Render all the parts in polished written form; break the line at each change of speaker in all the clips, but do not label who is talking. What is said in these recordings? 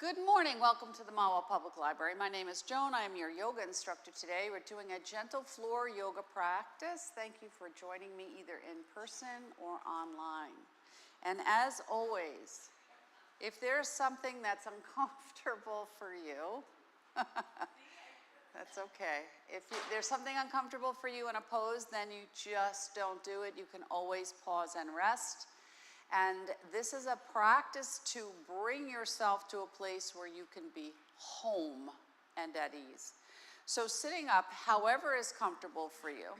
Good morning, welcome to the Mahwah Public Library. My name is Joan, I am your yoga instructor today. We're doing a gentle floor yoga practice. Thank you for joining me either in person or online. And as always, if there's something that's uncomfortable for you, that's okay. If there's something uncomfortable for you in a pose, then you just don't do it. You can always pause and rest. And this is a practice to bring yourself to a place where you can be home and at ease. So sitting up, however is comfortable for you,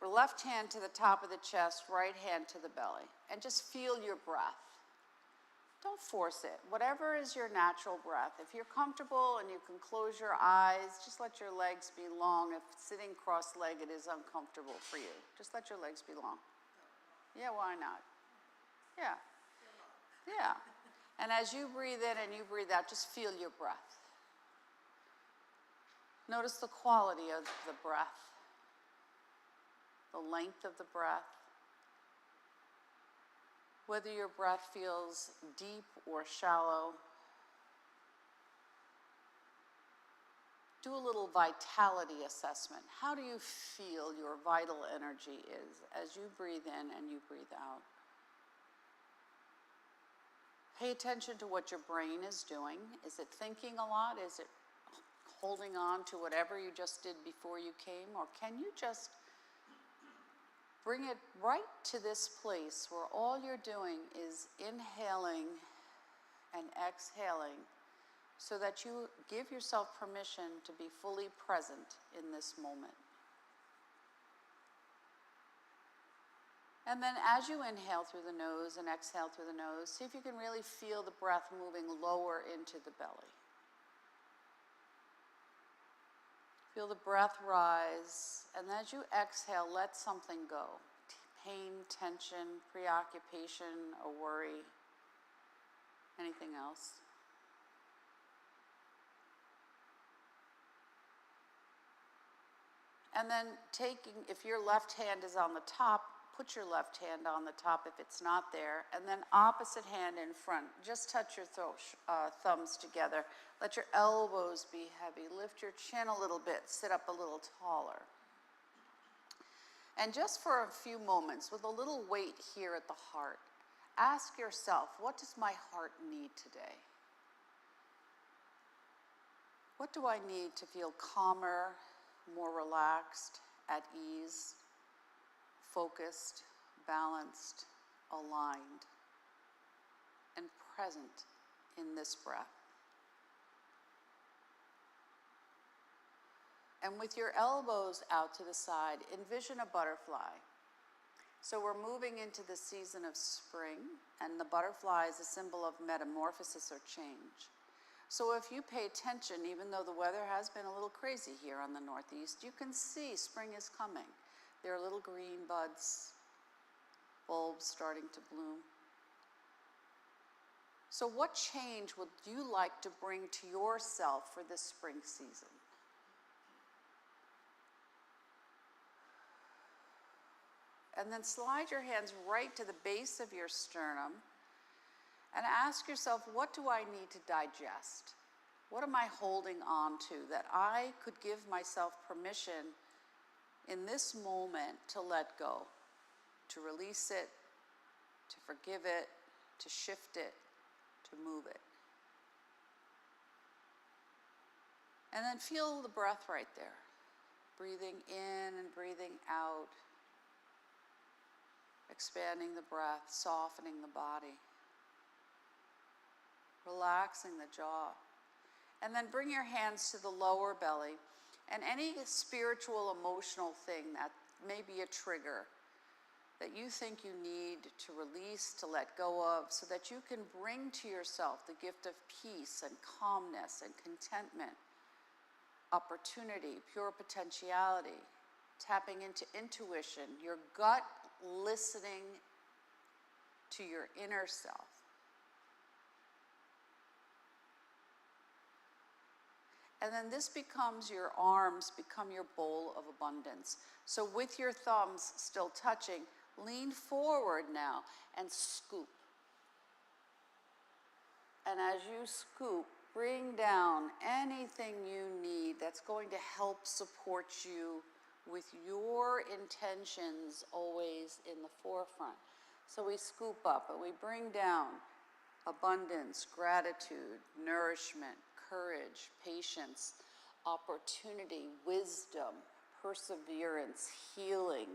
left hand to the top of the chest, right hand to the belly, and just feel your breath. Don't force it. Whatever is your natural breath. If you're comfortable and you can close your eyes, just let your legs be long. If sitting cross-legged is uncomfortable for you, just let your legs be long. Yeah, why not? Yeah, yeah. And as you breathe in and you breathe out, just feel your breath. Notice the quality of the breath, the length of the breath, whether your breath feels deep or shallow. Do a little vitality assessment. How do you feel your vital energy is as you breathe in and you breathe out? Pay attention to what your brain is doing. Is it thinking a lot? Is it holding on to whatever you just did before you came? Or can you just bring it right to this place where all you're doing is inhaling and exhaling so that you give yourself permission to be fully present in this moment. And then as you inhale through the nose and exhale through the nose, see if you can really feel the breath moving lower into the belly. Feel the breath rise, and as you exhale, let something go. Pain, tension, preoccupation, a worry, anything else. And then if your left hand is on the top, put your left hand on the top if it's not there, and then opposite hand in front. Just touch your thumbs together. Let your elbows be heavy. Lift your chin a little bit. Sit up a little taller. And just for a few moments, with a little weight here at the heart, ask yourself, what does my heart need today? What do I need to feel calmer, more relaxed, at ease, focused, balanced, aligned, and present in this breath? And with your elbows out to the side, envision a butterfly. So we're moving into the season of spring, and the butterfly is a symbol of metamorphosis or change. So if you pay attention, even though the weather has been a little crazy here on the Northeast, you can see spring is coming. There are little green buds, bulbs starting to bloom. So what change would you like to bring to yourself for this spring season? And then slide your hands right to the base of your sternum and ask yourself, what do I need to digest? What am I holding on to that I could give myself permission in this moment to let go, to release it, to forgive it, to shift it, to move it? And then feel the breath right there. Breathing in and breathing out. Expanding the breath, softening the body. Relaxing the jaw. And then bring your hands to the lower belly. And any spiritual, emotional thing that may be a trigger that you think you need to release, to let go of, so that you can bring to yourself the gift of peace and calmness and contentment, opportunity, pure potentiality, tapping into intuition, your gut listening to your inner self. And then this becomes your arms, become your bowl of abundance. So with your thumbs still touching, lean forward now and scoop. and as you scoop, bring down anything you need that's going to help support you with your intentions always in the forefront. So we scoop up and we bring down abundance, gratitude, nourishment, courage, patience, opportunity, wisdom, perseverance, healing.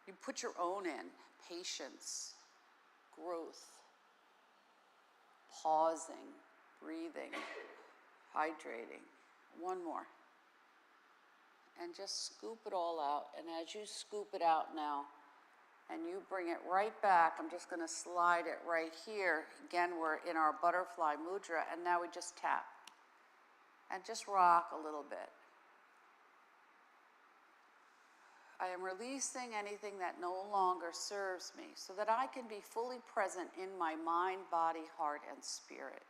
You put your own in, patience, growth, pausing, breathing, hydrating. One more. And just scoop it all out. And as you scoop it out now, and you bring it right back, I'm just going to slide it right here. Again, we're in our butterfly mudra, and now we just tap. And just rock a little bit. I am releasing anything that no longer serves me so that I can be fully present in my mind, body, heart, and spirit.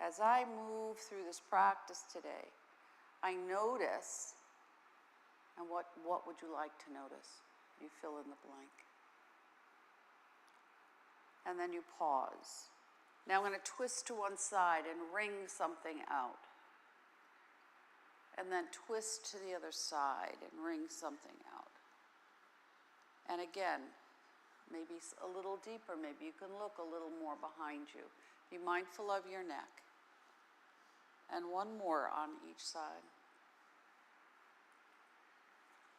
As I move through this practice today, I notice, and what would you like to notice? You fill in the blank. And then you pause. Now I'm going to twist to one side and wring something out. And then twist to the other side and wring something out. And again, maybe a little deeper, maybe you can look a little more behind you. Be mindful of your neck. And one more on each side.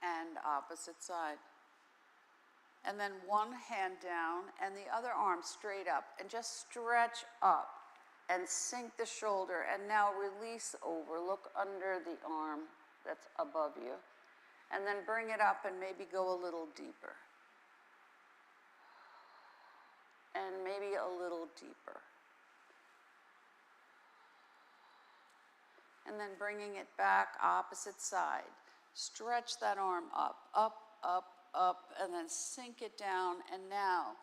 And opposite side. And then one hand down and the other arm straight up. And just stretch up and sink the shoulder. And now release over. Look under the arm that's above you. And then bring it up and maybe go a little deeper. And maybe a little deeper. And then bringing it back, opposite side. Stretch that arm up, up, up, up, and then sink it down, and now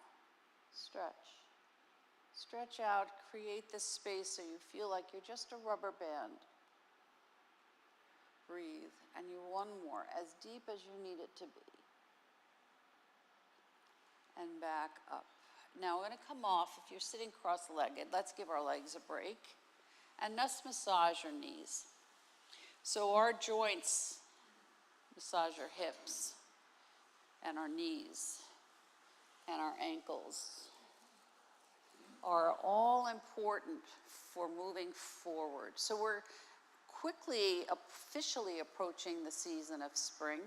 stretch. Stretch out, create this space so you feel like you're just a rubber band. Breathe, and you one more, as deep as you need it to be. And back up. Now we're going to come off, if you're sitting cross-legged, let's give our legs a break. And let's massage your knees. So our joints, massage our hips and our knees and our ankles are all important for moving forward. So we're quickly, officially approaching the season of spring.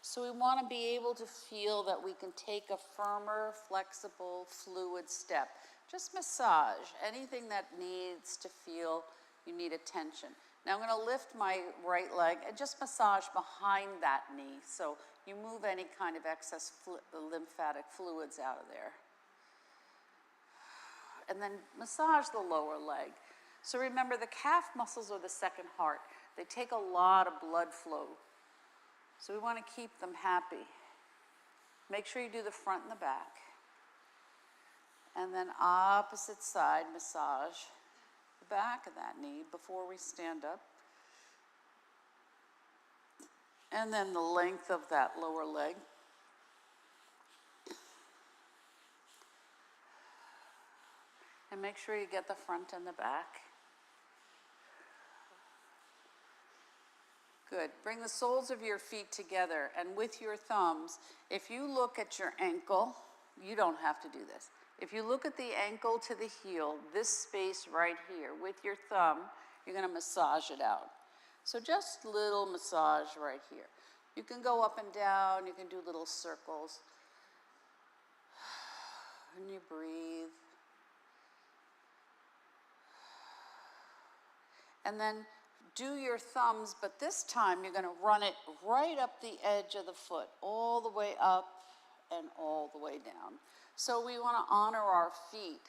So we want to be able to feel that we can take a firmer, flexible, fluid step. Just massage anything that needs to feel you need attention. Now I'm going to lift my right leg and just massage behind that knee. So you move any kind of excess lymphatic fluids out of there. And then massage the lower leg. So remember, the calf muscles are the second heart. They take a lot of blood flow. So we want to keep them happy. Make sure you do the front and the back. And then opposite side, massage the back of that knee before we stand up. And then the length of that lower leg. And make sure you get the front and the back. Good. Bring the soles of your feet together, and with your thumbs, if you look at your ankle, you don't have to do this. If you look at the ankle to the heel, this space right here, with your thumb, you're going to massage it out. So just little massage right here. You can go up and down, you can do little circles. And you breathe. And then do your thumbs, but this time you're going to run it right up the edge of the foot, all the way up and all the way down. So we want to honor our feet.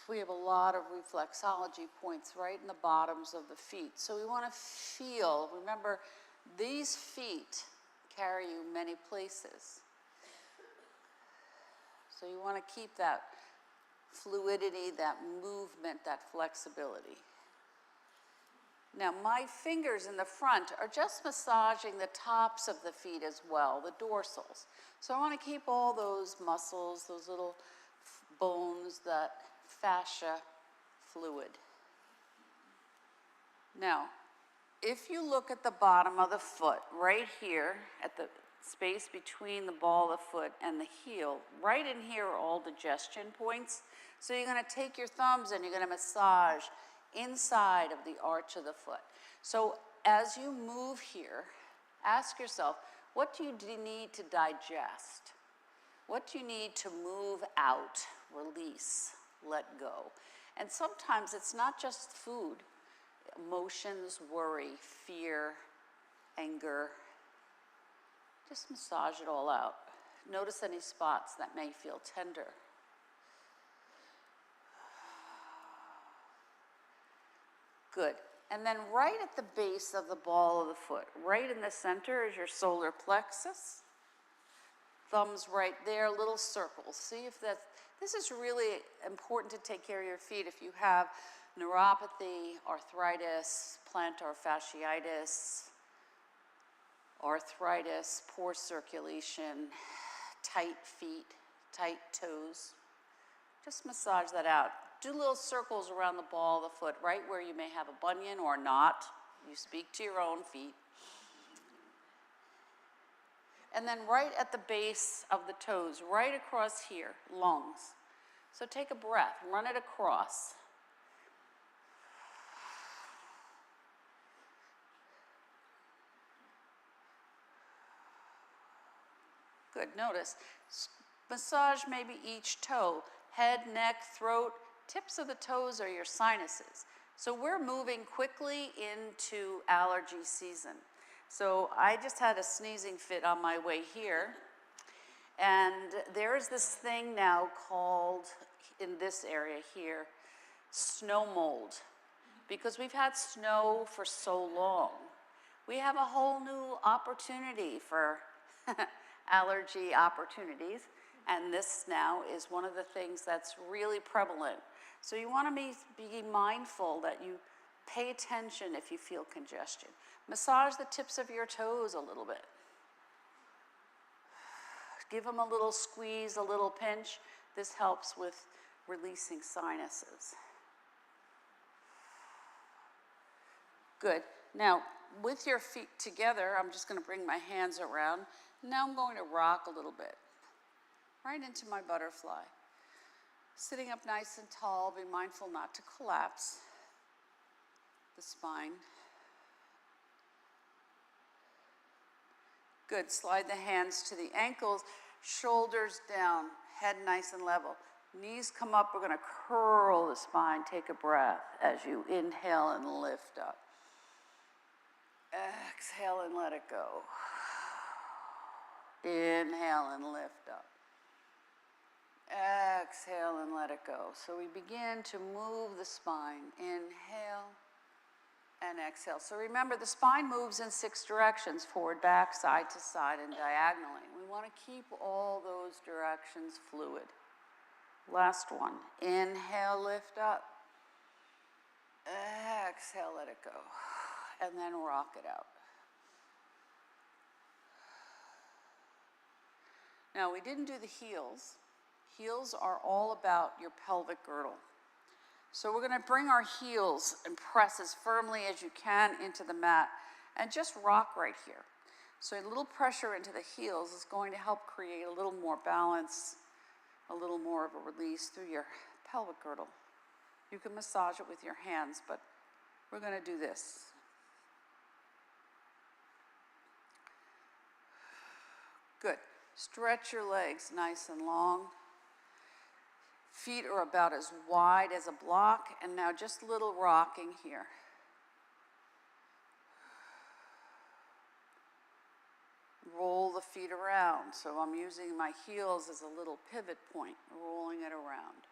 We have a lot of reflexology points right in the bottoms of the feet. So we want to feel, remember, these feet carry you many places. So you want to keep that fluidity, that movement, that flexibility. Now, my fingers in the front are just massaging the tops of the feet as well, the dorsals. So I want to keep all those muscles, those little bones, that fascia fluid. Now, if you look at the bottom of the foot, right here, at the space between the ball of the foot and the heel, right in here are all digestion points. So you're going to take your thumbs and you're going to massage inside of the arch of the foot. So as you move here, ask yourself, what do you need to digest? What do you need to move out, release, let go? And sometimes it's not just food. Emotions, worry, fear, anger. Just massage it all out. Notice any spots that may feel tender. Good. And then right at the base of the ball of the foot, right in the center is your solar plexus. Thumbs right there, little circles. See if this is really important to take care of your feet. If you have neuropathy, arthritis, plantar fasciitis, arthritis, poor circulation, tight feet, tight toes, just massage that out. Do little circles around the ball of the foot, right where you may have a bunion or not. You speak to your own feet. And then right at the base of the toes, right across here, lungs. So take a breath, run it across. Good, notice. Massage maybe each toe, head, neck, throat. Tips of the toes are your sinuses. So we're moving quickly into allergy season. So I just had a sneezing fit on my way here. And there's this thing now called, in this area here, snow mold. Because we've had snow for so long. We have a whole new opportunity for allergy opportunities. And this now is one of the things that's really prevalent. So you want to be mindful that you pay attention if you feel congestion. Massage the tips of your toes a little bit. Give them a little squeeze, a little pinch. This helps with releasing sinuses. Good. Now, with your feet together, I'm just going to bring my hands around. Now I'm going to rock a little bit, right into my butterfly. Sitting up nice and tall, be mindful not to collapse the spine. Good, slide the hands to the ankles, shoulders down, head nice and level. Knees come up, we're gonna curl the spine. Take a breath as you inhale and lift up. Exhale and let it go. Inhale and lift up. Exhale and let it go. So we begin to move the spine. Inhale and exhale. So remember, the spine moves in 6 directions, forward, back, side to side, and diagonally. We want to keep all those directions fluid. Last one. Inhale, lift up. Exhale, let it go. And then rock it out. Now, we didn't do the heels. Heels are all about your pelvic girdle. So we're going to bring our heels and press as firmly as you can into the mat and just rock right here. So a little pressure into the heels is going to help create a little more balance, a little more of a release through your pelvic girdle. You can massage it with your hands, but we're going to do this. Good. Stretch your legs nice and long. Feet are about as wide as a block, and now just a little rocking here. Roll the feet around. So I'm using my heels as a little pivot point, rolling it around.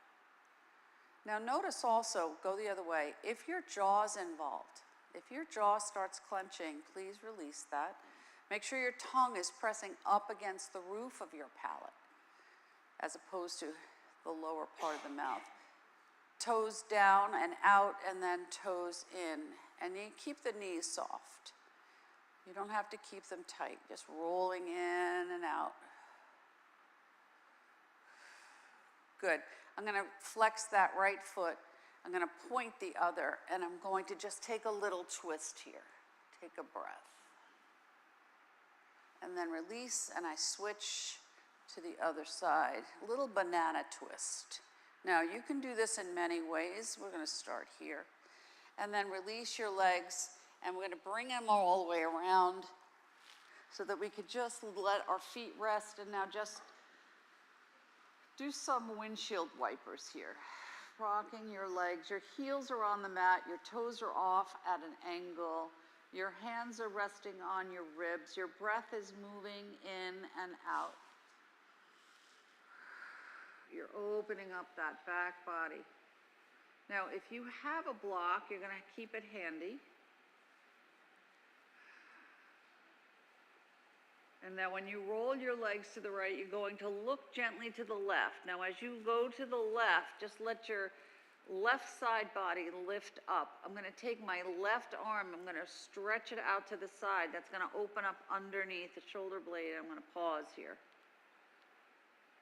Now notice also, go the other way, if your jaw's involved, if your jaw starts clenching, please release that. Make sure your tongue is pressing up against the roof of your palate, as opposed to the lower part of the mouth. Toes down and out, and then toes in. And you keep the knees soft. You don't have to keep them tight, just rolling in and out. Good. I'm going to flex that right foot. I'm going to point the other, and I'm going to just take a little twist here. Take a breath. And then release, and I switch to the other side. A little banana twist. Now, you can do this in many ways. We're going to start here. And then release your legs, and we're going to bring them all the way around so that we could just let our feet rest, and now just do some windshield wipers here. Rocking your legs, your heels are on the mat, your toes are off at an angle, your hands are resting on your ribs, your breath is moving in and out. You're opening up that back body. Now, if you have a block, you're going to keep it handy. And now when you roll your legs to the right, you're going to look gently to the left. Now as you go to the left, just let your left side body lift up. I'm going to take my left arm, I'm going to stretch it out to the side. That's going to open up underneath the shoulder blade. I'm going to pause here.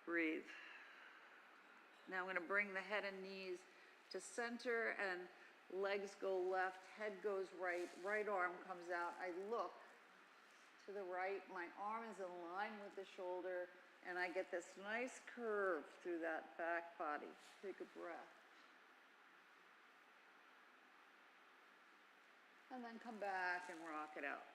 Breathe. Now I'm going to bring the head and knees to center, and legs go left, head goes right, right arm comes out. I look to the right, my arm is in line with the shoulder, and I get this nice curve through that back body. Take a breath. And then come back and rock it out.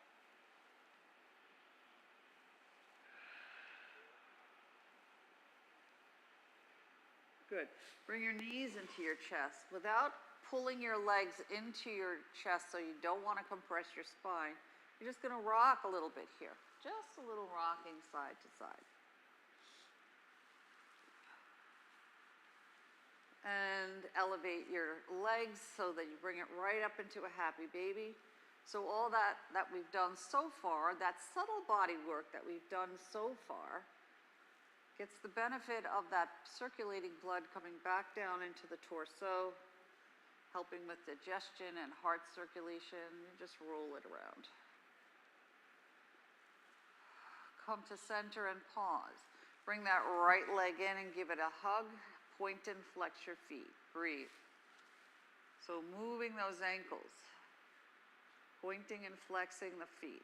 Good. Bring your knees into your chest without pulling your legs into your chest so you don't want to compress your spine. You're just going to rock a little bit here. Just a little rocking side to side. And elevate your legs so that you bring it right up into a happy baby. So all that we've done so far, that subtle body work that we've done so far, gets the benefit of that circulating blood coming back down into the torso, helping with digestion and heart circulation. You just roll it around. Come to center and pause. Bring that right leg in and give it a hug. Point and flex your feet. Breathe. So moving those ankles. Pointing and flexing the feet.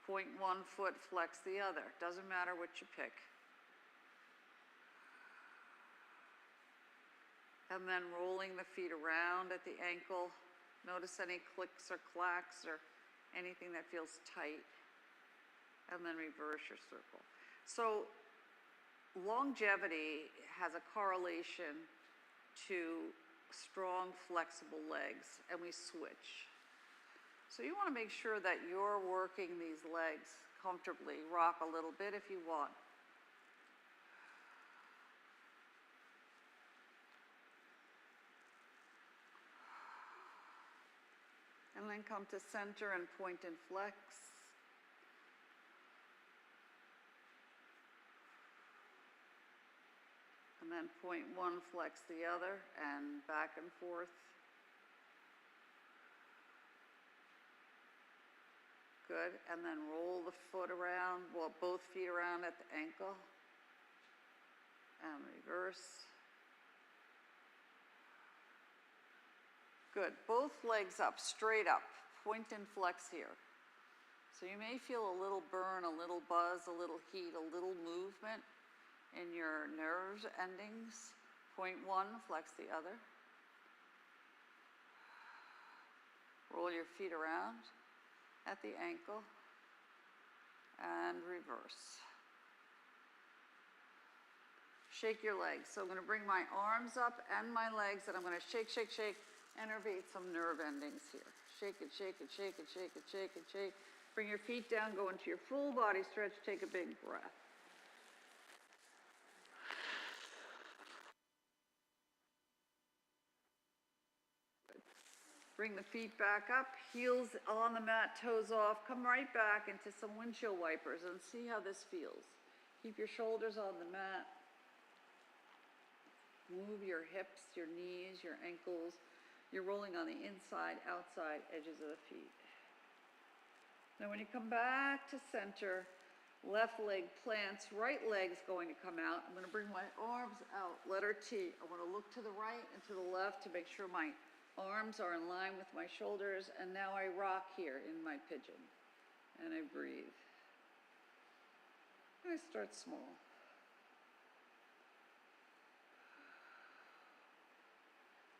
Point one foot, flex the other. Doesn't matter what you pick. And then rolling the feet around at the ankle. Notice any clicks or clacks or anything that feels tight. And then reverse your circle. So longevity has a correlation to strong, flexible legs, and we switch. So you want to make sure that you're working these legs comfortably. Rock a little bit if you want. And then come to center and point and flex. And then point one, flex the other, and back and forth. Good, and then roll the foot around, well, both feet around at the ankle. And reverse. Good, both legs up, straight up. Point and flex here. So you may feel a little burn, a little buzz, a little heat, a little movement in your nerve endings. Point one, flex the other. Roll your feet around at the ankle and reverse. Shake your legs. So I'm going to bring my arms up and my legs, and I'm going to shake, shake, shake, innervate some nerve endings here. Shake it, shake it, shake it, shake it, shake it, shake. Bring your feet down, go into your full body stretch, take a big breath. Bring the feet back up, heels on the mat, toes off. Come right back into some windshield wipers and see how this feels. Keep your shoulders on the mat. Move your hips, your knees, your ankles. You're rolling on the inside, outside edges of the feet. Now when you come back to center, Left leg plants, right leg's going to come out. I'm going to bring my arms out, letter T. I want to look to the right and to the left to make sure my arms are in line with my shoulders, and now I rock here in my pigeon, and I breathe. I start small.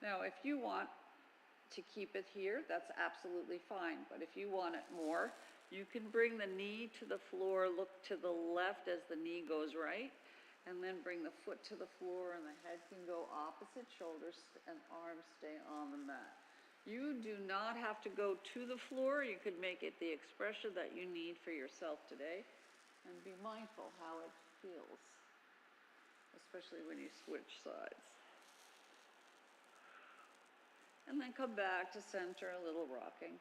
Now, if you want to keep it here, that's absolutely fine, but if you want it more, you can bring the knee to the floor, look to the left as the knee goes right, and then bring the foot to the floor, and the head can go opposite shoulders and arms stay on the mat. You do not have to go to the floor. You could make it the expression that you need for yourself today, and be mindful how it feels, especially when you switch sides. And then come back to center, a little rocking.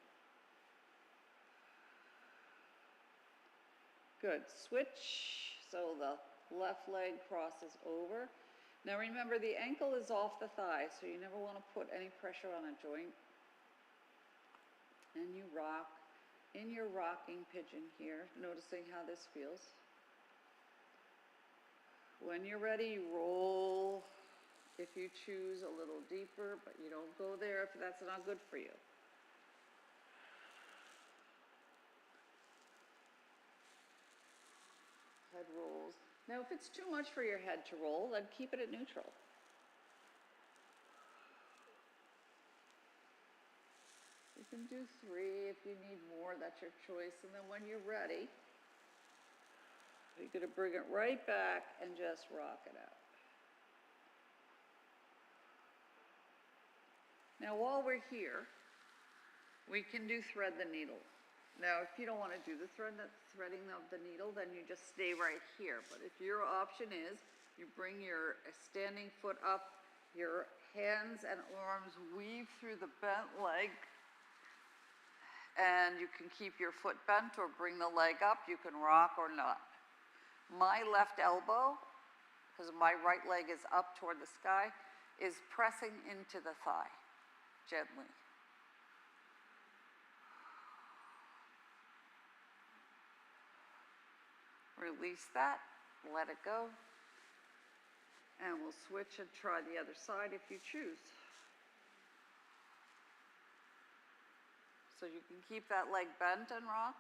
Good, switch, so the left leg crosses over. Now remember, the ankle is off the thigh, so you never want to put any pressure on a joint. And you rock in your rocking pigeon here, noticing how this feels. When you're ready, you roll, if you choose, a little deeper, but you don't go there if that's not good for you. Head rolls. Now, if it's too much for your head to roll, then keep it at neutral. You can do 3 if you need more, that's your choice. And then when you're ready, you're going to bring it right back and just rock it out. Now, while we're here, we can do thread the needle. Now, if you don't want to do the threading of the needle, then you just stay right here. But if your option is, you bring your standing foot up, your hands and arms weave through the bent leg, and you can keep your foot bent or bring the leg up. You can rock or not. My left elbow, because my right leg is up toward the sky, is pressing into the thigh, gently. Release that, let it go, and we'll switch and try the other side if you choose. So you can keep that leg bent and rock,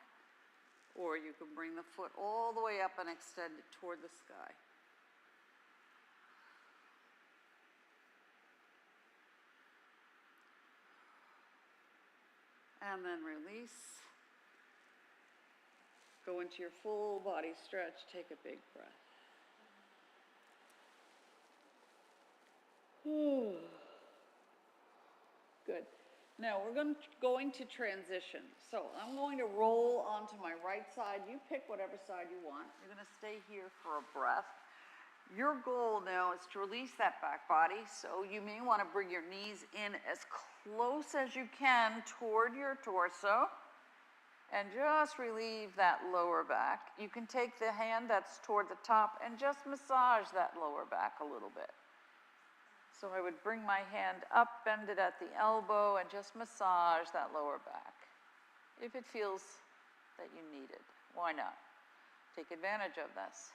or you can bring the foot all the way up and extend it toward the sky. And then release. Go into your full body stretch, take a big breath. Good. Now we're going to transition. So I'm going to roll onto my right side. You pick whatever side you want. You're going to stay here for a breath. Your goal now is to release that back body. So you may want to bring your knees in as close as you can toward your torso. And just relieve that lower back. You can take the hand that's toward the top and just massage that lower back a little bit. So I would bring my hand up, bend it at the elbow, and just massage that lower back. If it feels that you need it, why not? Take advantage of this.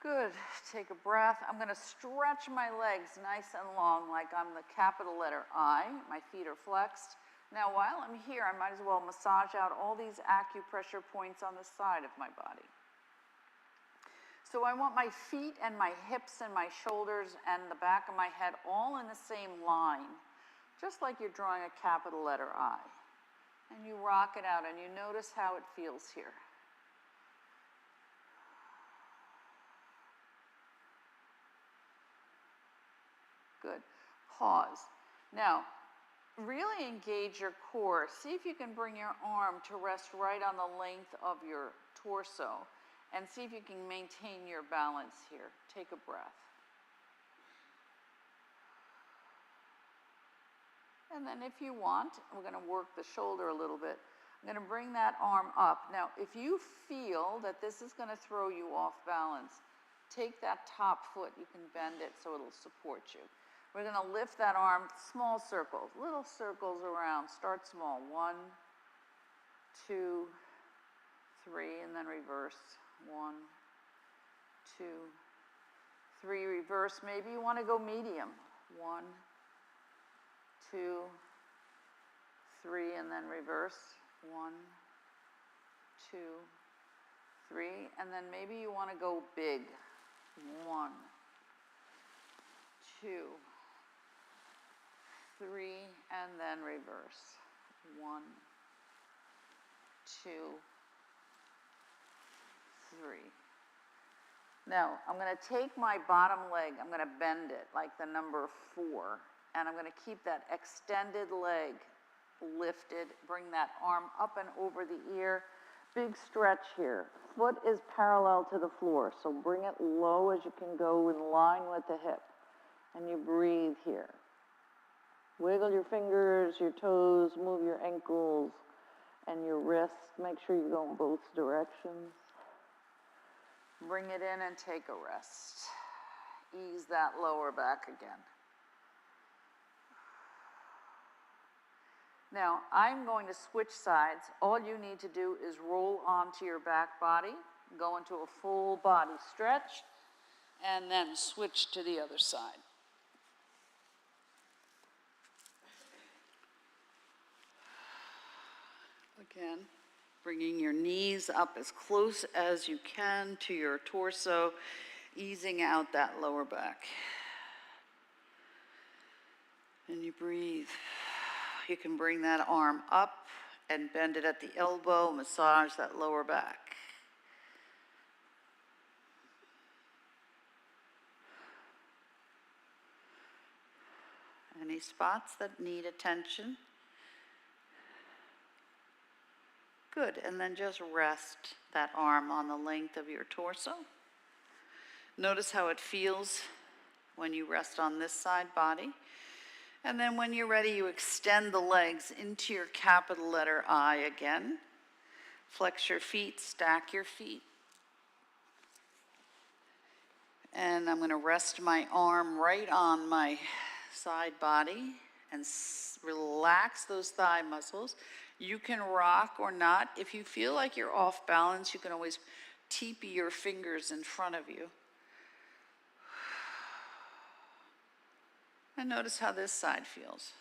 Good, take a breath. I'm gonna stretch my legs nice and long like I'm the capital letter I. My feet are flexed. Now while I'm here, I might as well massage out all these acupressure points on the side of my body. So I want my feet and my hips and my shoulders and the back of my head all in the same line, just like you're drawing a capital letter I. And you rock it out and you notice how it feels here. Good. Pause. Now, really engage your core. See if you can bring your arm to rest right on the length of your torso, and see if you can maintain your balance here. Take a breath. And then if you want, we're going to work the shoulder a little bit. I'm going to bring that arm up. Now, if you feel that this is going to throw you off balance, take that top foot. You can bend it so it'll support you. We're going to lift that arm, small circles, little circles around. Start small. 1, 2, 3, and then reverse. 1, 2, 3, reverse. Maybe you want to go medium. 1, 2, 3, and then reverse. 1, 2, 3, and then maybe you want to go big. 1, 2, 3, and then reverse. 1, 2, 3. Now, I'm going to take my bottom leg, I'm going to bend it like the number 4, and I'm going to keep that extended leg lifted, bring that arm up and over the ear. Big stretch here. Foot is parallel to the floor, so bring it low as you can go in line with the hip. And you breathe here. Wiggle your fingers, your toes, move your ankles and your wrists. Make sure you go in both directions. Bring it in and take a rest. Ease that lower back again. Now, I'm going to switch sides. All you need to do is roll onto your back body, go into a full body stretch, and then switch to the other side. Again, bringing your knees up as close as you can to your torso, easing out that lower back. And you breathe. You can bring that arm up and bend it at the elbow, massage that lower back. Any spots that need attention? Good, and then just rest that arm on the length of your torso. Notice how it feels when you rest on this side body. And then when you're ready, you extend the legs into your capital letter I again. Flex your feet, stack your feet. And I'm going to rest my arm right on my side body and relax those thigh muscles. You can rock or not. If you feel like you're off balance, you can always teepee your fingers in front of you. And notice how this side feels.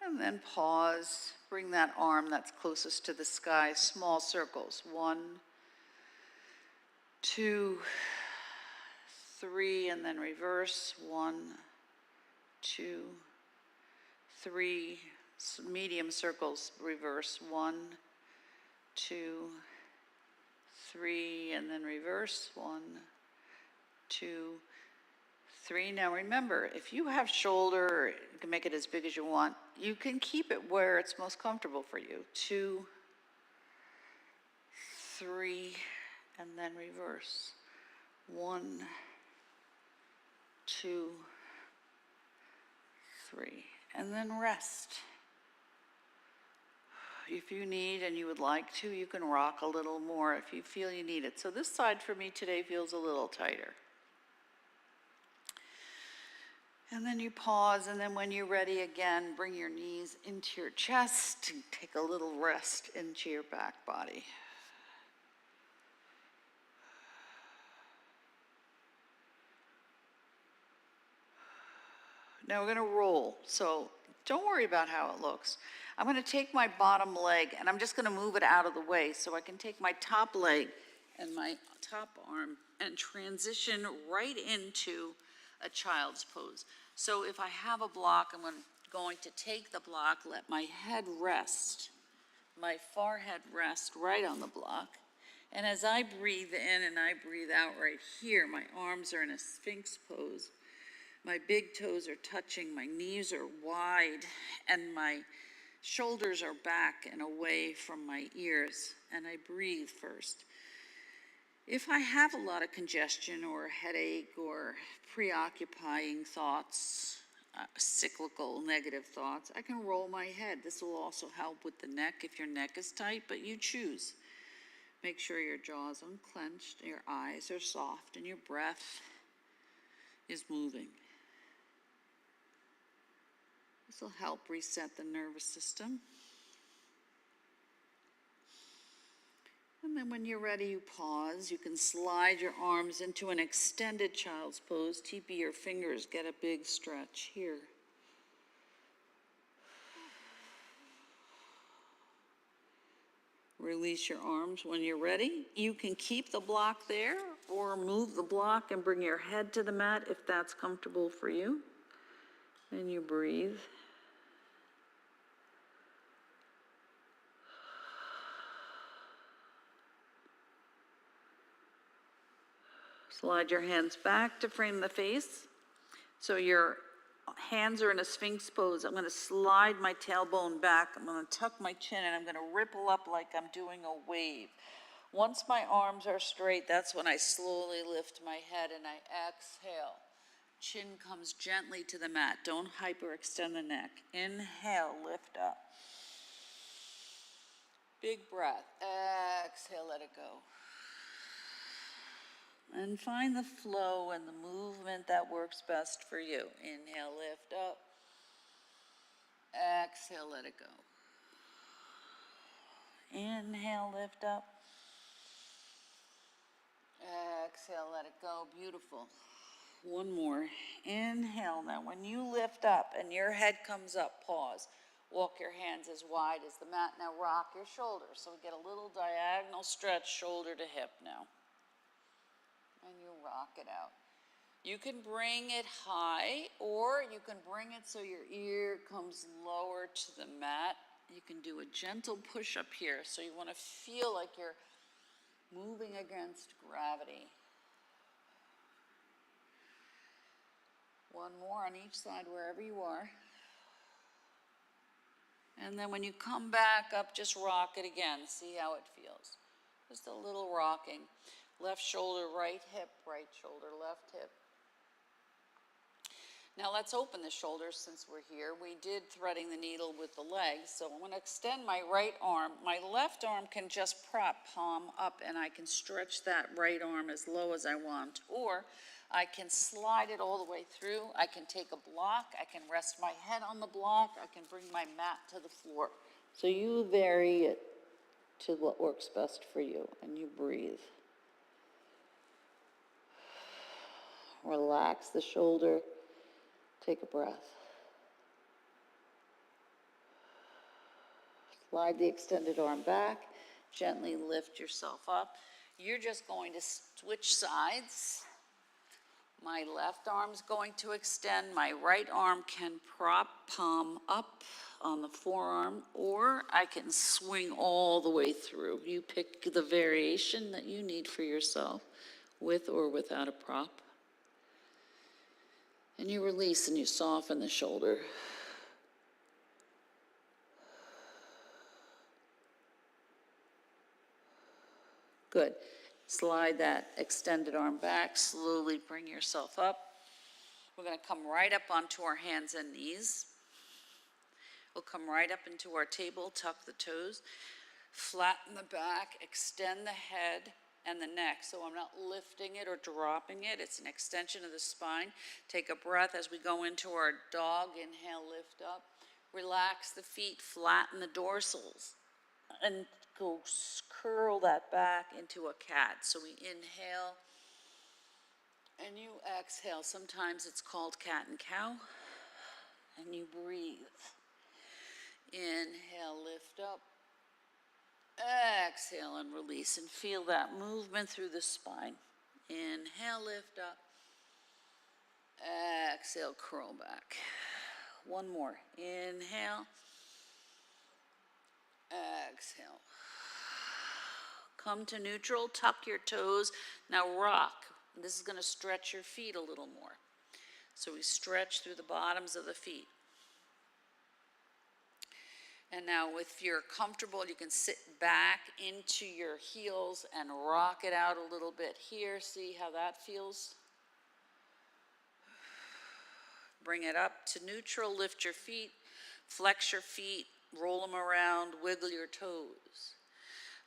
And then pause. Bring that arm that's closest to the sky, small circles. 1, 2, 3, and then reverse. 1, 2, 3, medium circles, reverse. 1, 2, 3, and then reverse. 1, 2, 3. Now remember, if you have shoulder, you can make it as big as you want. You can keep it where it's most comfortable for you. 2, 3, and then reverse. 1, 2, 3, and then rest. If you need and you would like to, you can rock a little more if you feel you need it. So this side for me today feels a little tighter. And then you pause, and then when you're ready again, bring your knees into your chest and take a little rest into your back body. Now we're going to roll, so don't worry about how it looks. I'm going to take my bottom leg, and I'm just going to move it out of the way so I can take my top leg and my top arm and transition right into a child's pose. So if I have a block, I'm going to take the block, let my head rest, my forehead rest right on the block. And as I breathe in and I breathe out right here, my arms are in a Sphinx pose. My big toes are touching, my knees are wide, and my shoulders are back and away from my ears. And I breathe first. If I have a lot of congestion or headache or preoccupying thoughts, cyclical negative thoughts, I can roll my head. This will also help with the neck if your neck is tight, but you choose. Make sure your jaw is unclenched, your eyes are soft, and your breath is moving. This will help reset the nervous system. And then when you're ready, you pause. You can slide your arms into an extended child's pose. Teepee your fingers, get a big stretch here. Release your arms when you're ready. You can keep the block there or move the block and bring your head to the mat if that's comfortable for you. And you breathe. Slide your hands back to frame the face. So your hands are in a sphinx pose. I'm going to slide my tailbone back. I'm going to tuck my chin and I'm going to ripple up like I'm doing a wave. Once my arms are straight, that's when I slowly lift my head and I exhale. Chin comes gently to the mat. Don't hyperextend the neck. Inhale, lift up. Big breath. Exhale, let it go. And find the flow and the movement that works best for you. Inhale, lift up. Exhale, let it go. Inhale, lift up. Exhale, let it go. Beautiful. One more. Inhale. Now, when you lift up and your head comes up, pause. Walk your hands as wide as the mat. Now, rock your shoulders. So we get a little diagonal stretch, shoulder to hip now. And you rock it out. You can bring it high, or you can bring it so your ear comes lower to the mat. You can do a gentle push up here, so you want to feel like you're moving against gravity. One more on each side, wherever you are. And then when you come back up, just rock it again. See how it feels. Just a little rocking. Left shoulder, right hip, right shoulder, left hip. Now let's open the shoulders since we're here. We did threading the needle with the legs, so I'm going to extend my right arm. My left arm can just prop palm up and I can stretch that right arm as low as I want. Or I can slide it all the way through. I can take a block. I can rest my head on the block. I can bring my mat to the floor. So you vary it to what works best for you and you breathe. Relax the shoulder. Take a breath. Slide the extended arm back. Gently lift yourself up. You're just going to switch sides. My left arm's going to extend. My right arm can prop palm up on the forearm, or I can swing all the way through. You pick the variation that you need for yourself, with or without a prop. And you release and you soften the shoulder. Good. Slide that extended arm back. Slowly bring yourself up. We're going to come right up onto our hands and knees. We'll come right up into our table, tuck the toes, flatten the back, extend the head and the neck. So I'm not lifting it or dropping it. It's an extension of the spine. Take a breath as we go into our dog. Inhale, lift up. Relax the feet, flatten the dorsals, and go curl that back into a cat. So we inhale and you exhale. Sometimes it's called cat and cow. And you breathe. Inhale, lift up. Exhale and release, and feel that movement through the spine. Inhale, lift up. Exhale, curl back. One more. Inhale. Exhale. Come to neutral, tuck your toes. Now rock. This is going to stretch your feet a little more. So we stretch through the bottoms of the feet. And now if you're comfortable, you can sit back into your heels and rock it out a little bit here. See how that feels? Bring it up to neutral, lift your feet, flex your feet, roll them around, wiggle your toes.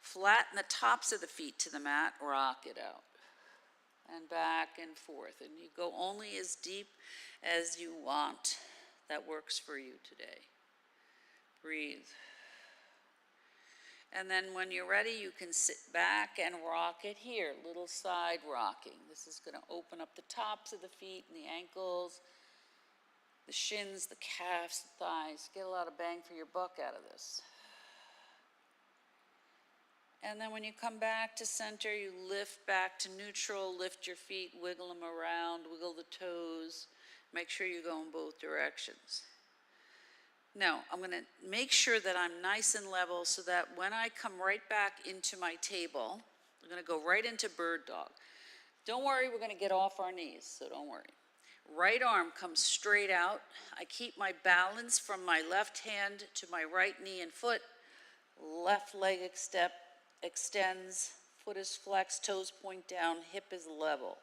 Flatten the tops of the feet to the mat, rock it out. And back and forth. And you go only as deep as you want that works for you today. Breathe. And then when you're ready, you can sit back and rock it here, little side rocking. This is going to open up the tops of the feet and the ankles, the shins, the calves, the thighs. Get a lot of bang for your buck out of this. And then when you come back to center, you lift back to neutral, lift your feet, wiggle them around, wiggle the toes. Make sure you go in both directions. Now, I'm going to make sure that I'm nice and level so that when I come right back into my table, I'm going to go right into bird dog. Don't worry, we're going to get off our knees, so don't worry. Right arm comes straight out. I keep my balance from my left hand to my right knee and foot. Left leg extends, foot is flexed, toes point down, hip is level.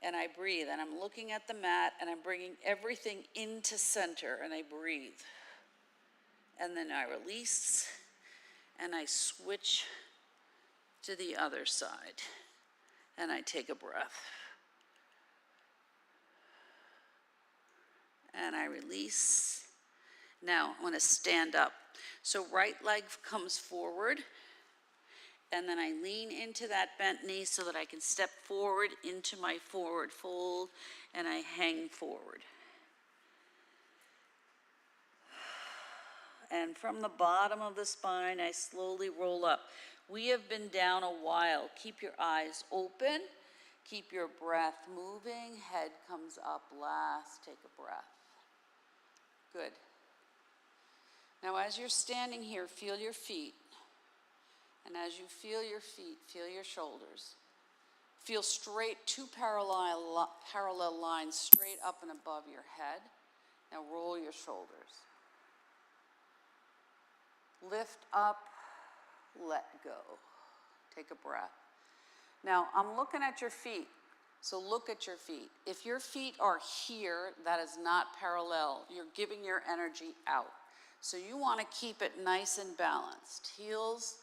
And I breathe, and I'm looking at the mat, and I'm bringing everything into center, and I breathe. And then I release, and I switch to the other side, and I take a breath. And I release. Now, I'm gonna stand up. So right leg comes forward, and then I lean into that bent knee so that I can step forward into my forward fold, and I hang forward. And from the bottom of the spine, I slowly roll up. We have been down a while. Keep your eyes open. Keep your breath moving. Head comes up last. Take a breath. Good. Now, as you're standing here, feel your feet. And as you feel your feet, feel your shoulders. Feel straight, two parallel lines straight up and above your head. Now roll your shoulders. Lift up, let go. Take a breath. Now, I'm looking at your feet, so look at your feet. If your feet are here, that is not parallel. You're giving your energy out. So you want to keep it nice and balanced. Heels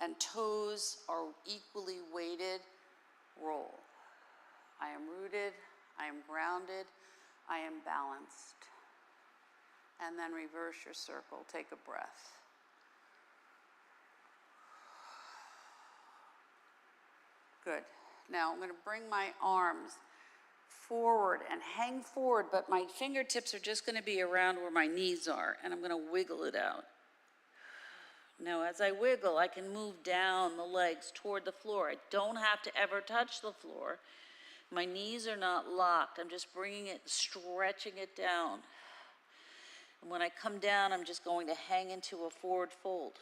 and toes are equally weighted. Roll. I am rooted, I am grounded, I am balanced. And then reverse your circle. Take a breath. Good. Now I'm going to bring my arms forward and hang forward, but my fingertips are just going to be around where my knees are, and I'm going to wiggle it out. Now, as I wiggle, I can move down the legs toward the floor. I don't have to ever touch the floor. My knees are not locked. I'm just bringing it, stretching it down. And when I come down, I'm just going to hang into a forward fold.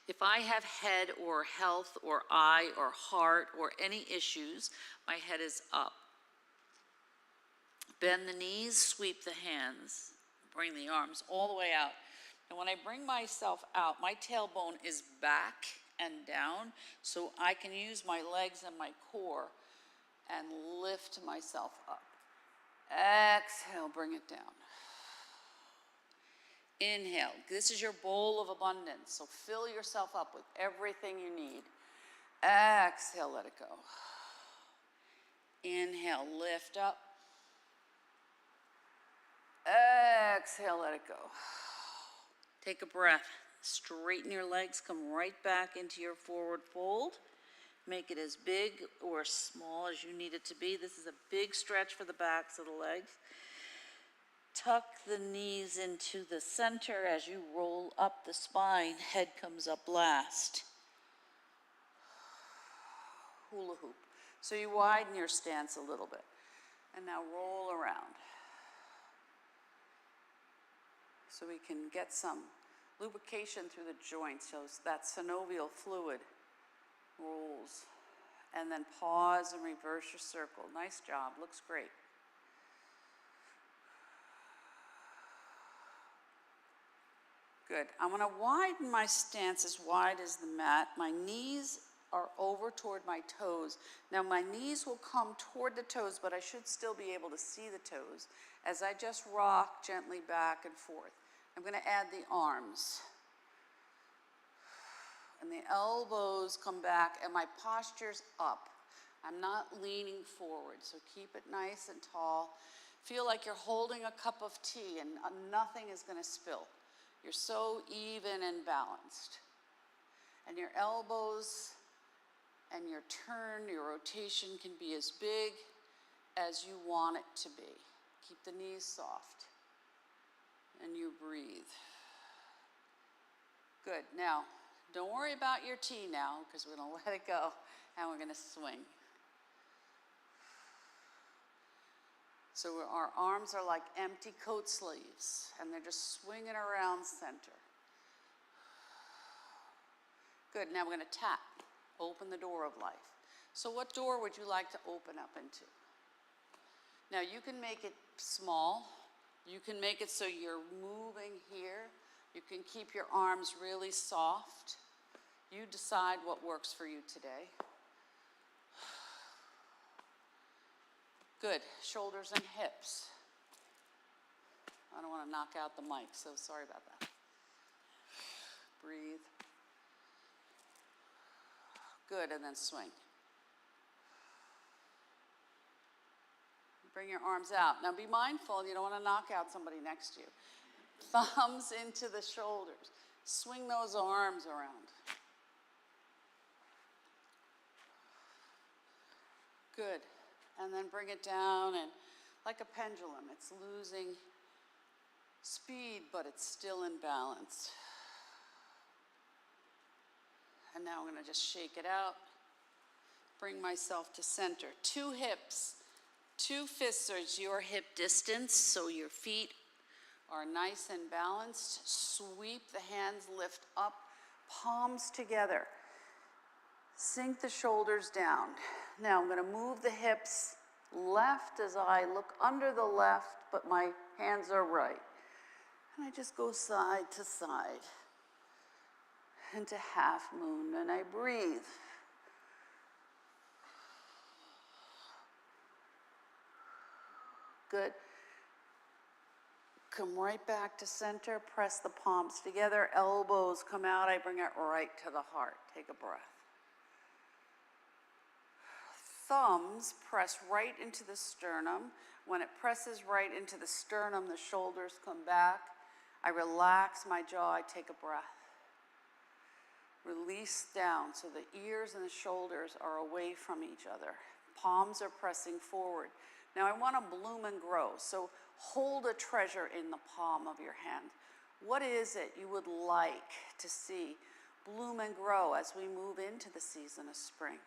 If I have head or health or eye or heart or any issues, my head is up. Bend the knees, sweep the hands, bring the arms all the way out. And when I bring myself out, my tailbone is back and down, so I can use my legs and my core and lift myself up. Exhale, bring it down. Inhale. This is your bowl of abundance, so fill yourself up with everything you need. Exhale, let it go. Inhale, lift up. Exhale, let it go. Take a breath. Straighten your legs, come right back into your forward fold. Make it as big or small as you need it to be. This is a big stretch for the backs of the legs. Tuck the knees into the center as you roll up the spine. Head comes up last. Hula hoop. So you widen your stance a little bit. And now roll around. So we can get some lubrication through the joints, so that synovial fluid rolls. And then pause and reverse your circle. Nice job, looks great. Good. I'm going to widen my stance as wide as the mat. My knees are over toward my toes. Now my knees will come toward the toes, but I should still be able to see the toes as I just rock gently back and forth. I'm going to add the arms. And the elbows come back, and my posture's up. I'm not leaning forward, so keep it nice and tall. Feel like you're holding a cup of tea and nothing is going to spill. You're so even and balanced. And your elbows and your turn, your rotation can be as big as you want it to be. Keep the knees soft. And you breathe. Good. Now, don't worry about your tea now, because we're going to let it go and we're going to swing. So our arms are like empty coat sleeves, and they're just swinging around center. Good. Now we're going to tap. Open the door of life. So what door would you like to open up into? Now you can make it small. You can make it so you're moving here. You can keep your arms really soft. You decide what works for you today. Good. Shoulders and hips. I don't want to knock out the mic, so sorry about that. Breathe. Good, and then swing. Bring your arms out. Now be mindful, you don't want to knock out somebody next to you. Thumbs into the shoulders. Swing those arms around. Good. And then bring it down, and like a pendulum, it's losing speed, but it's still in balance. And now I'm going to just shake it out. Bring myself to center. 2 hips, 2 fists are your hip distance, so your feet are nice and balanced. Sweep the hands, lift up, palms together. Sink the shoulders down. Now I'm going to move the hips left as I look under the left, but my hands are right. And I just go side to side into half moon, and I breathe. Good. Come right back to center, press the palms together, elbows come out, I bring it right to the heart. Take a breath. Thumbs press right into the sternum. When it presses right into the sternum, the shoulders come back. I relax my jaw, I take a breath. Release down so the ears and the shoulders are away from each other. Palms are pressing forward. Now I want to bloom and grow, so hold a treasure in the palm of your hand. What is it you would like to see bloom and grow as we move into the season of spring?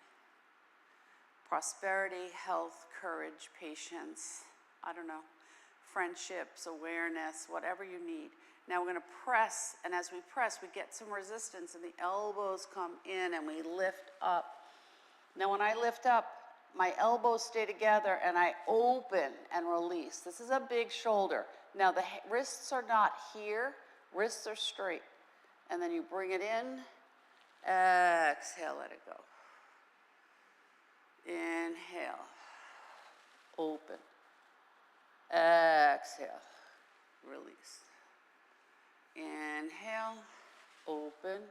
Prosperity, health, courage, patience, I don't know, friendships, awareness, whatever you need. Now we're going to press, and as we press, we get some resistance, and the elbows come in, and we lift up. Now when I lift up, my elbows stay together, and I open and release. This is a big shoulder. Now the wrists are not here, wrists are straight. And then you bring it in, exhale, let it go. Inhale, open, exhale, release. Inhale, open,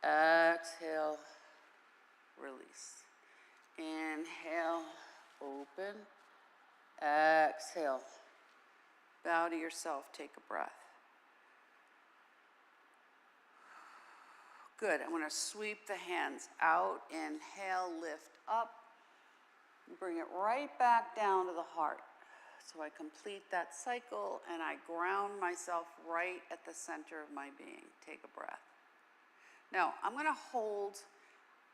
exhale, release. Inhale, open, exhale. Bow to yourself, take a breath. Good, I'm going to sweep the hands out, inhale, lift up, bring it right back down to the heart. So I complete that cycle and I ground myself right at the center of my being. Take a breath. Now, I'm going to hold,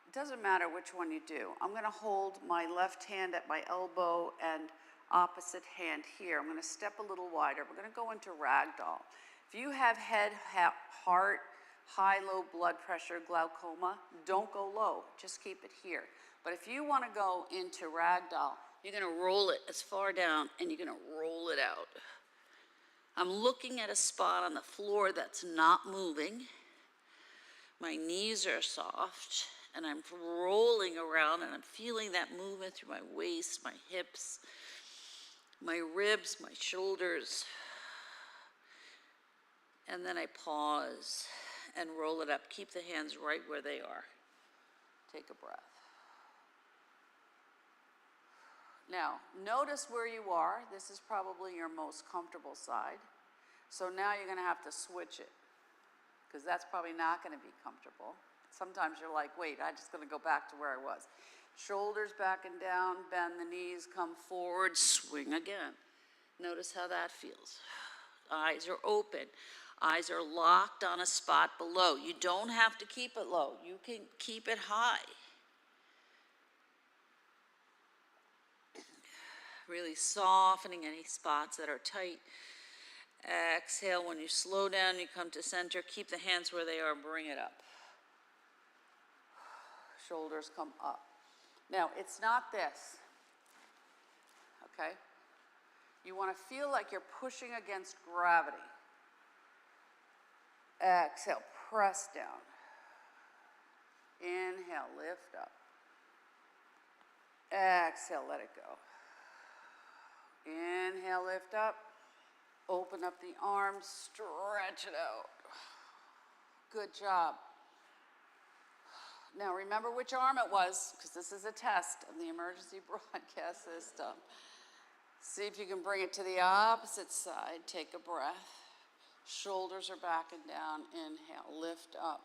it doesn't matter which one you do, I'm going to hold my left hand at my elbow and opposite hand here. I'm going to step a little wider. We're going to go into ragdoll. If you have head, heart, high, low blood pressure, glaucoma, don't go low, just keep it here. But if you want to go into ragdoll, you're going to roll it as far down and you're going to roll it out. I'm looking at a spot on the floor that's not moving. My knees are soft and I'm rolling around and I'm feeling that movement through my waist, my hips, my ribs, my shoulders. And then I pause and roll it up. Keep the hands right where they are. Take a breath. Now, notice where you are. This is probably your most comfortable side. So now you're gonna have to switch it, because that's probably not gonna be comfortable. Sometimes you're like, wait, I'm just gonna go back to where I was. Shoulders back and down, bend the knees, come forward, swing again. Notice how that feels. Eyes are open. Eyes are locked on a spot below. You don't have to keep it low. You can keep it high. Really softening any spots that are tight. Exhale. When you slow down, you come to center. Keep the hands where they are. Bring it up. Shoulders come up. Now, it's not this, okay? You want to feel like you're pushing against gravity. Exhale, press down. Inhale, lift up. Exhale, let it go. Inhale, lift up. Open up the arms, stretch it out. Good job. Now remember which arm it was, because this is a test of the emergency broadcast system. See if you can bring it to the opposite side. Take a breath. Shoulders are back and down. Inhale, lift up.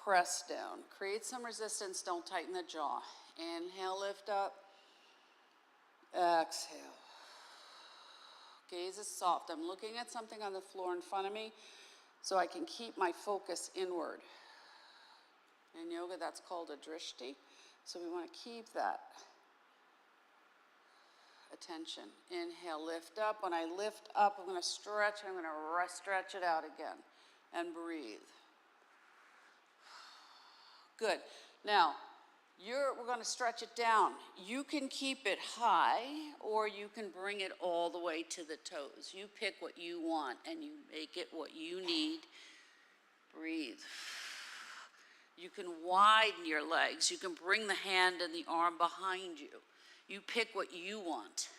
Press down. Create some resistance, don't tighten the jaw. Inhale, lift up. Exhale. Gaze is soft. I'm looking at something on the floor in front of me so I can keep my focus inward. In yoga, that's called a drishti. So we want to keep that attention. Inhale, lift up. When I lift up, I'm going to stretch. I'm going to stretch it out again and breathe. Good. Now, we're going to stretch it down. You can keep it high, or you can bring it all the way to the toes. You pick what you want, and you make it what you need. Breathe. You can widen your legs. You can bring the hand and the arm behind you. You pick what you want.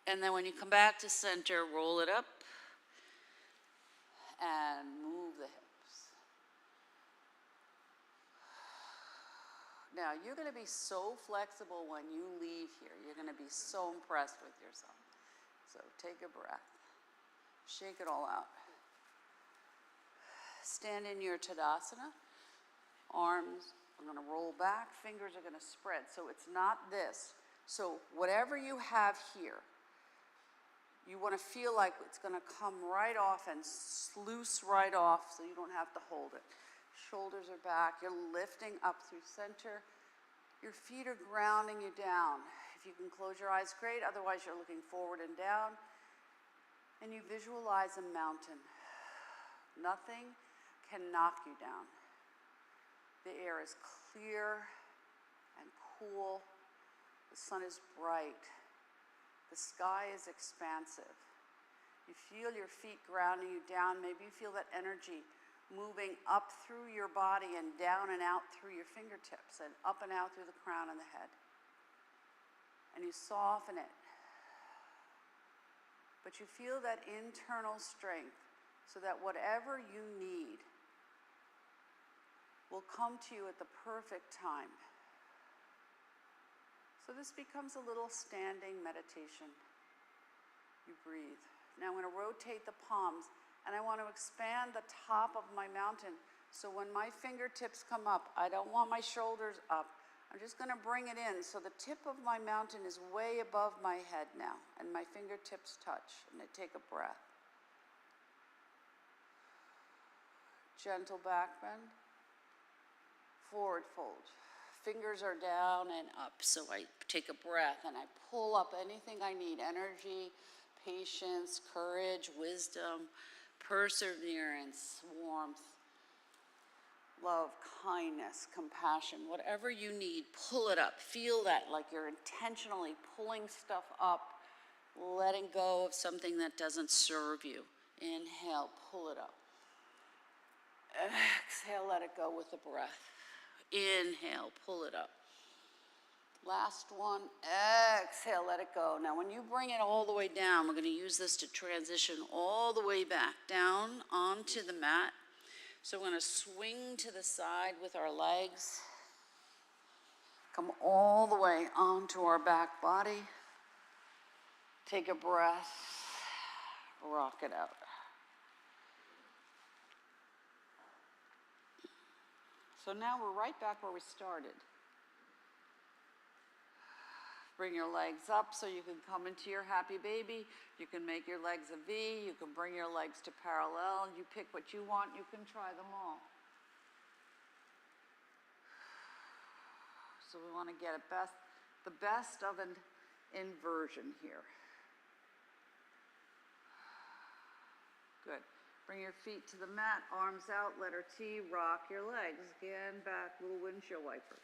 And then when you come back to center, roll it up and move the hips. Now, you're going to be so flexible when you leave here. You're going to be so impressed with yourself. So take a breath. Shake it all out. Stand in your Tadasana. Arms are going to roll back. Fingers are going to spread. So it's not this. So whatever you have here, you want to feel like it's going to come right off and loose right off so you don't have to hold it. Shoulders are back. You're lifting up through center. Your feet are grounding you down. If you can close your eyes, great. Otherwise, you're looking forward and down. And you visualize a mountain. Nothing can knock you down. The air is clear and cool. The sun is bright. The sky is expansive. You feel your feet grounding you down. Maybe you feel that energy moving up through your body and down and out through your fingertips and up and out through the crown and the head. And you soften it. But you feel that internal strength so that whatever you need will come to you at the perfect time. So this becomes a little standing meditation. You breathe. Now I'm going to rotate the palms, and I want to expand the top of my mountain. So when my fingertips come up, I don't want my shoulders up. I'm just going to bring it in. So the tip of my mountain is way above my head now, and my fingertips touch, and I take a breath. Gentle back bend. Forward fold. Fingers are down and up. So I take a breath and I pull up anything I need. Energy, patience, courage, wisdom, perseverance, warmth, love, kindness, compassion. Whatever you need, pull it up. Feel that like you're intentionally pulling stuff up, letting go of something that doesn't serve you. Inhale, pull it up. Exhale, let it go with the breath. Inhale, pull it up. Last one, exhale, let it go. Now when you bring it all the way down, we're going to use this to transition all the way back down onto the mat. So we're going to swing to the side with our legs. Come all the way onto our back body. Take a breath, rock it out. So now we're right back where we started. Bring your legs up so you can come into your happy baby. You can make your legs a V. You can bring your legs to parallel. You pick what you want. You can try them all. So we want to get the best of an inversion here. Good. Bring your feet to the mat, arms out, letter T, rock your legs. Again, back, little windshield wiper.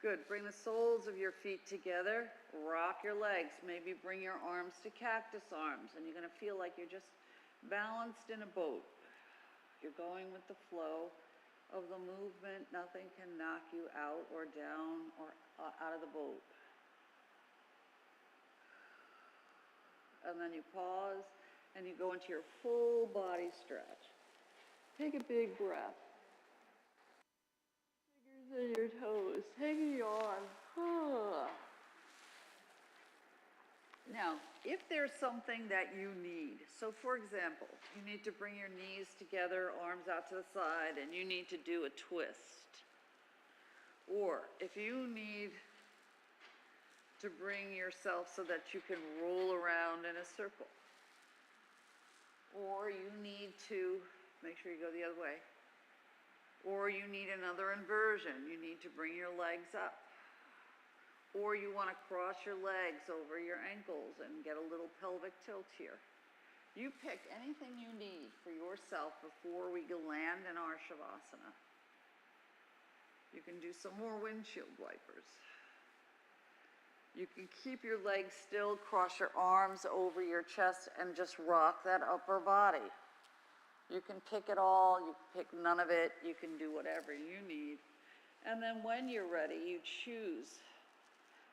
Good. Bring the soles of your feet together, rock your legs. Maybe bring your arms to cactus arms, and you're going to feel like you're just balanced in a boat. You're going with the flow of the movement. Nothing can knock you out or down or out of the boat. And then you pause and you go into your full body stretch. Take a big breath. Fingers in your toes. Take a yawn. Now, if there's something that you need, so for example, you need to bring your knees together, arms out to the side, and you need to do a twist. Or if you need to bring yourself so that you can roll around in a circle. Or you need to, make sure you go the other way. Or you need another inversion. You need to bring your legs up. Or you want to cross your legs over your ankles and get a little pelvic tilt here. You pick anything you need for yourself before we land in our Shavasana. You can do some more windshield wipers. You can keep your legs still, cross your arms over your chest, and just rock that upper body. You can pick it all, you can pick none of it, you can do whatever you need. And then when you're ready, you choose.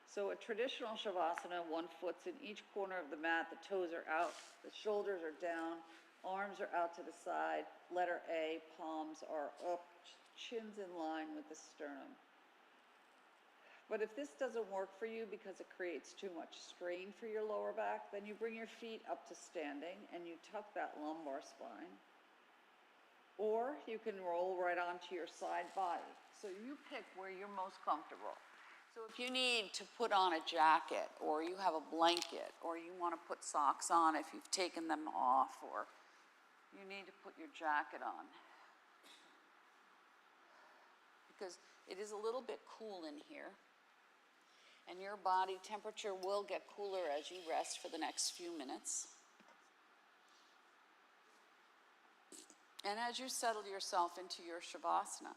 So a traditional Shavasana, one foot's in each corner of the mat, the toes are out, the shoulders are down, arms are out to the side, letter A, palms are up, chins in line with the sternum. But if this doesn't work for you because it creates too much strain for your lower back, then you bring your feet up to standing and you tuck that lumbar spine. Or you can roll right onto your side body. So you pick where you're most comfortable. So if you need to put on a jacket, or you have a blanket, or you want to put socks on if you've taken them off, or you need to put your jacket on. Because it is a little bit cool in here, and your body temperature will get cooler as you rest for the next few minutes. And as you settle yourself into your Shavasana,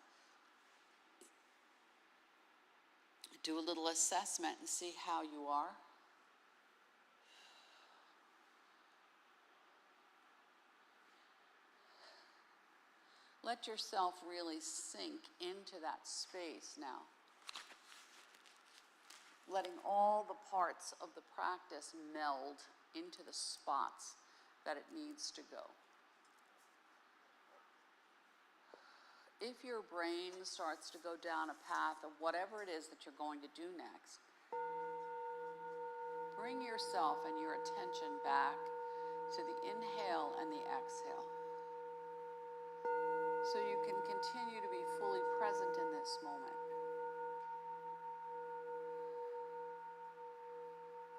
do a little assessment and see how you are. Let yourself really sink into that space now. Letting all the parts of the practice meld into the spots that it needs to go. If your brain starts to go down a path of whatever it is that you're going to do next, bring yourself and your attention back to the inhale and the exhale. So you can continue to be fully present in this moment.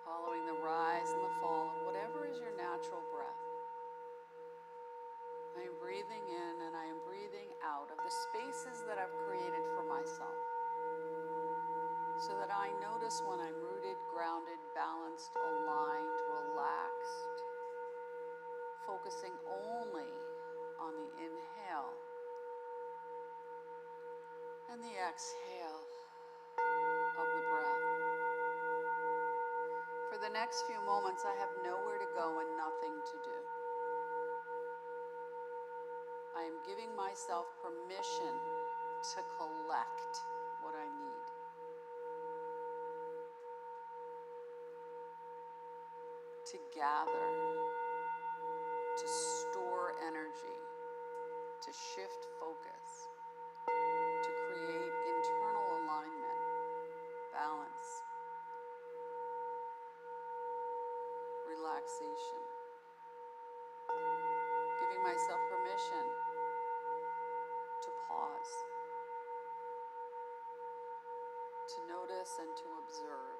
Following the rise and the fall of whatever is your natural breath. I am breathing in and I am breathing out of the spaces that I've created for myself, so that I notice when I'm rooted, grounded, balanced, aligned, relaxed, focusing only on the inhale and the exhale of the breath. For the next few moments, I have nowhere to go and nothing to do. I am giving myself permission to collect what I need. To gather, to store. energy, to shift focus, to create internal alignment, balance, relaxation. Giving myself permission to pause, to notice and to observe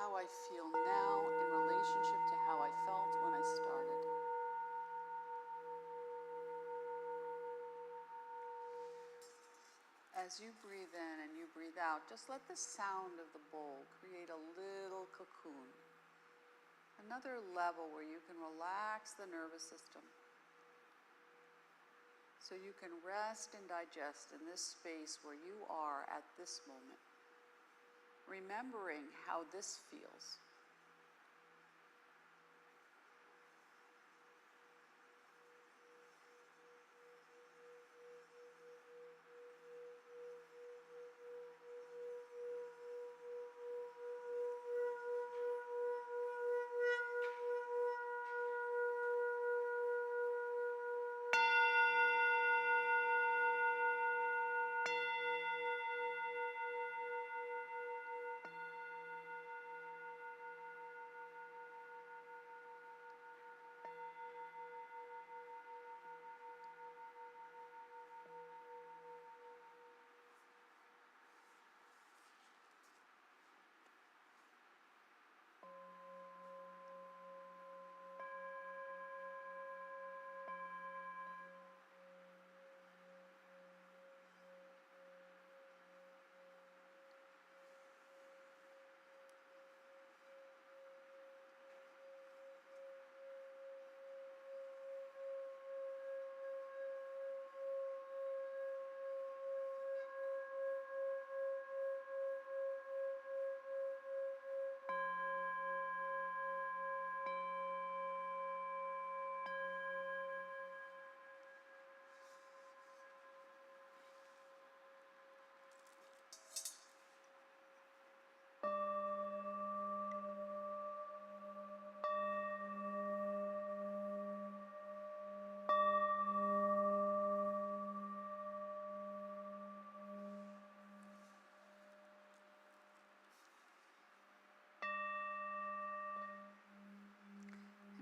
how I feel now in relationship to how I felt when I started. As you breathe in and you breathe out, just let the sound of the bowl create a little cocoon. Another level where you can relax the nervous system. So you can rest and digest in this space where you are at this moment, remembering how this feels.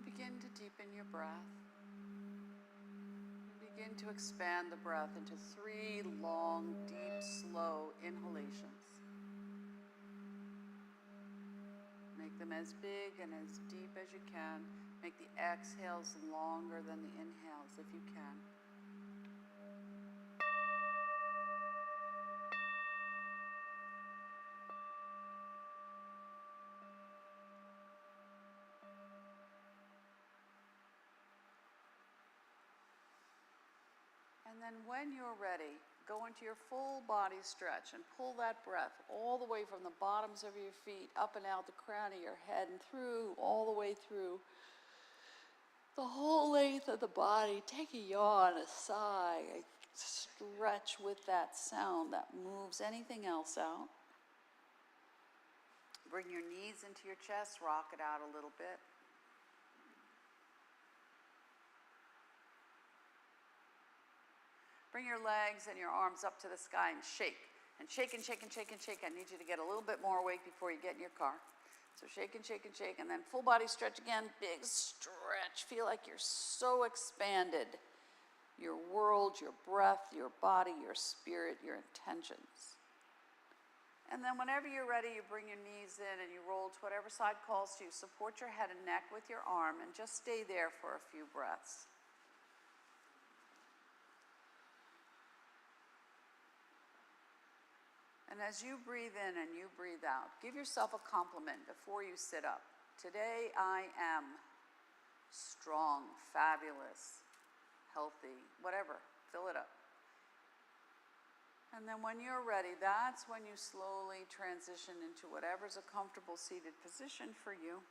Begin to deepen your breath. Begin to expand the breath into 3 long, deep, slow inhalations. Make them as big and as deep as you can. Make the exhales longer than the inhales if you can. And then when you're ready, go into your full body stretch and pull that breath all the way from the bottoms of your feet up and out the crown of your head and through, all the way through the whole length of the body. Take a yawn, a sigh, a stretch with that sound that moves anything else out. Bring your knees into your chest, rock it out a little bit. Bring your legs and your arms up to the sky and shake. And shake and shake and shake and shake. I need you to get a little bit more awake before you get in your car. So shake and shake and shake. And then full body stretch again. Big stretch. Feel like you're so expanded. Your world, your breath, your body, your spirit, your intentions. And then whenever you're ready, you bring your knees in and you roll to whatever side calls to you. Support your head and neck with your arm and just stay there for a few breaths. And as you breathe in and you breathe out, give yourself a compliment before you sit up. Today I am strong, fabulous, healthy, whatever, fill it up. And then when you're ready, that's when you slowly transition into whatever's a comfortable seated position for you.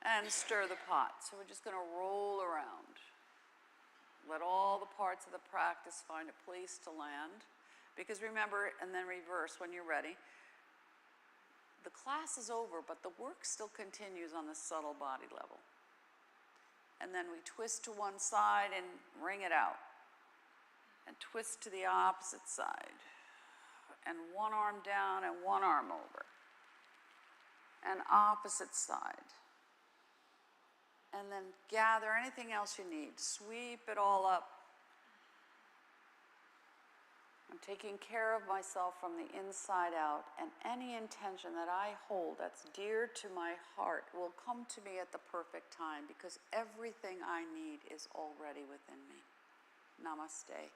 And stir the pot. So we're just going to roll around. Let all the parts of the practice find a place to land. Because remember, and then reverse when you're ready. the class is over, but the work still continues on the subtle body level. And then we twist to one side and wring it out. And twist to the opposite side. And one arm down and one arm over. And opposite side. And then gather anything else you need. Sweep it all up. I'm taking care of myself from the inside out, and any intention that I hold that's dear to my heart will come to me at the perfect time, because everything I need is already within me. Namaste.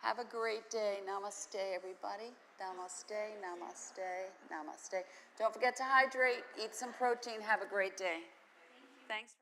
Have a great day. Namaste, everybody. Namaste, namaste, namaste. Don't forget to hydrate, eat some protein. Have a great day. Thanks.